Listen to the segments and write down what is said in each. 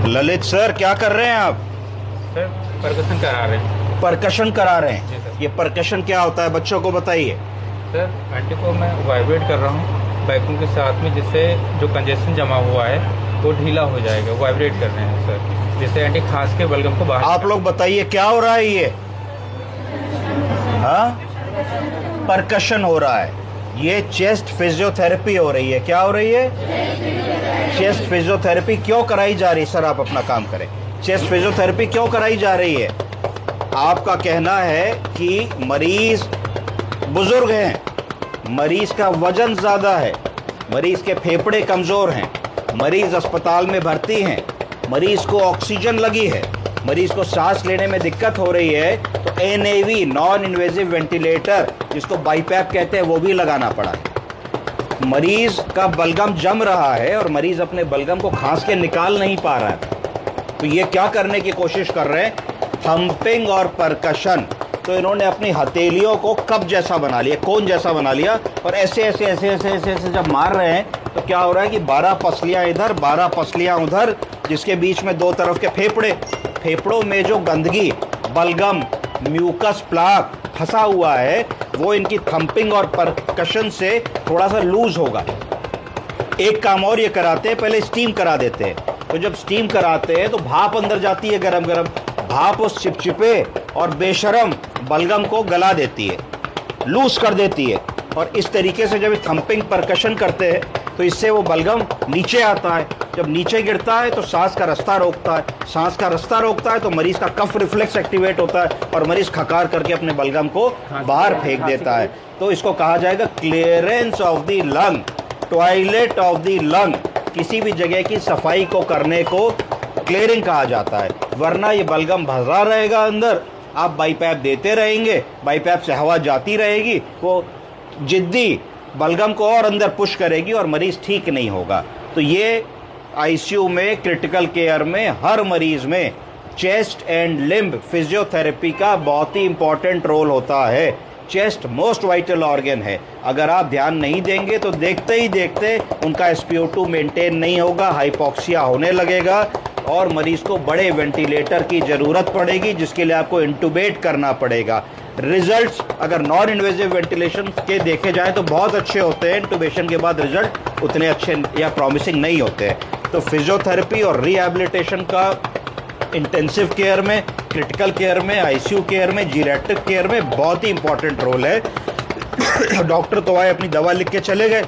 Lalit sir, क्या कर रहे हैं आप? सर परकशन करा रहे हैं। परकशन करा रहे जी हैं? सर। ये परकशन क्या होता है, बच्चों को बताइए। सर आंटी को मैं वाइब्रेट कर रहा हूँ वैक्यूम के साथ में, जिससे जो कंजेशन जमा हुआ है वो ढीला हो जाएगा। वाइब्रेट कर रहे हैं सर, जिससे आंटी खांस के बलगम को बाहर। आप लोग बताइए क्या हो रहा है ये? हाँ, परकशन हो रहा है। ये चेस्ट फिजियोथेरेपी हो रही है। क्या हो रही है? चेस्ट फिजियोथेरेपी क्यों कराई जा रही है? सर आप अपना काम करें। चेस्ट फिजियोथेरेपी क्यों कराई जा रही है? आपका कहना है कि मरीज बुजुर्ग हैं, मरीज का वजन ज़्यादा है, मरीज के फेफड़े कमज़ोर हैं, मरीज अस्पताल में भर्ती हैं, मरीज को ऑक्सीजन लगी है, मरीज को सांस लेने में दिक्कत हो रही है, तो NAV नॉन इन्वेजिव वेंटिलेटर जिसको बाईपैप कहते हैं वो भी लगाना पड़ा है। मरीज का बलगम जम रहा है और मरीज अपने बलगम को खांस के निकाल नहीं पा रहा है। तो ये क्या करने की कोशिश कर रहे हैं? थंपिंग और परकशन। तो इन्होंने अपनी हथेलियों को कप जैसा बना लिया, कोन जैसा बना लिया, और ऐसे ऐसे ऐसे ऐसे ऐसे ऐसे जब मार रहे हैं तो क्या हो रहा है कि 12 पसलियाँ इधर 12 पसलियाँ उधर, जिसके बीच में दो तरफ के फेफड़ों में जो गंदगी, बलगम, म्यूकस प्लाक फंसा हुआ है वो इनकी थंपिंग और परकशन से थोड़ा सा लूज होगा। एक काम और ये कराते हैं, पहले स्टीम करा देते हैं। तो जब स्टीम कराते हैं तो भाप अंदर जाती है, गरम गरम भाप उस चिपचिपे और बेशरम बलगम को गला देती है, लूज कर देती है। और इस तरीके से जब थंपिंग परकशन करते हैं तो इससे वो बलगम नीचे आता है। जब नीचे गिरता है तो सांस का रास्ता रोकता है, सांस का रास्ता रोकता है तो मरीज का कफ रिफ्लेक्स एक्टिवेट होता है और मरीज खकार करके अपने बलगम को बाहर फेंक देता है। तो इसको कहा जाएगा clearance of the lung, toilet of the lung. किसी भी जगह की सफाई को करने को क्लियरिंग कहा जाता है, वरना ये बलगम भरा रहेगा अंदर। आप बाईपैप देते रहेंगे, बाईपैप से हवा जाती रहेगी, वो जिद्दी बलगम को और अंदर पुश करेगी और मरीज ठीक नहीं होगा। तो ये ICU में, क्रिटिकल केयर में, हर मरीज में चेस्ट एंड लिम्ब फिजियोथेरेपी का बहुत ही इंपॉर्टेंट रोल होता है। चेस्ट मोस्ट वाइटल ऑर्गन है। अगर आप ध्यान नहीं देंगे तो देखते ही देखते उनका SpO2 मेंटेन नहीं होगा, हाइपोक्सिया होने लगेगा और मरीज को बड़े वेंटिलेटर की ज़रूरत पड़ेगी, जिसके लिए आपको इंटुबेट करना पड़ेगा। रिजल्ट्स अगर नॉन इन्वेजिव वेंटिलेशन के देखे जाएं तो बहुत अच्छे होते हैं, इंटुबेशन के बाद रिजल्ट उतने अच्छे या प्रॉमिसिंग नहीं होते हैं। तो फिजियोथेरेपी और रिहैबिलिटेशन का इंटेंसिव केयर में, क्रिटिकल केयर में, ICU केयर में, जीरेट्रिक केयर में बहुत ही इंपॉर्टेंट रोल है। डॉक्टर तो आए अपनी दवा लिख के चले गए,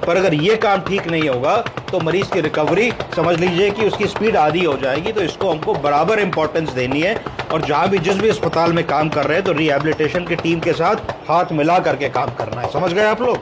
पर अगर ये काम ठीक नहीं होगा तो मरीज की रिकवरी समझ लीजिए कि उसकी स्पीड आधी हो जाएगी। तो इसको हमको बराबर इंपॉर्टेंस देनी है और जहाँ भी जिस भी अस्पताल में काम कर रहे हैं तो रिहैबिलिटेशन की टीम के साथ हाथ मिला करके काम करना है। समझ गए आप लोग?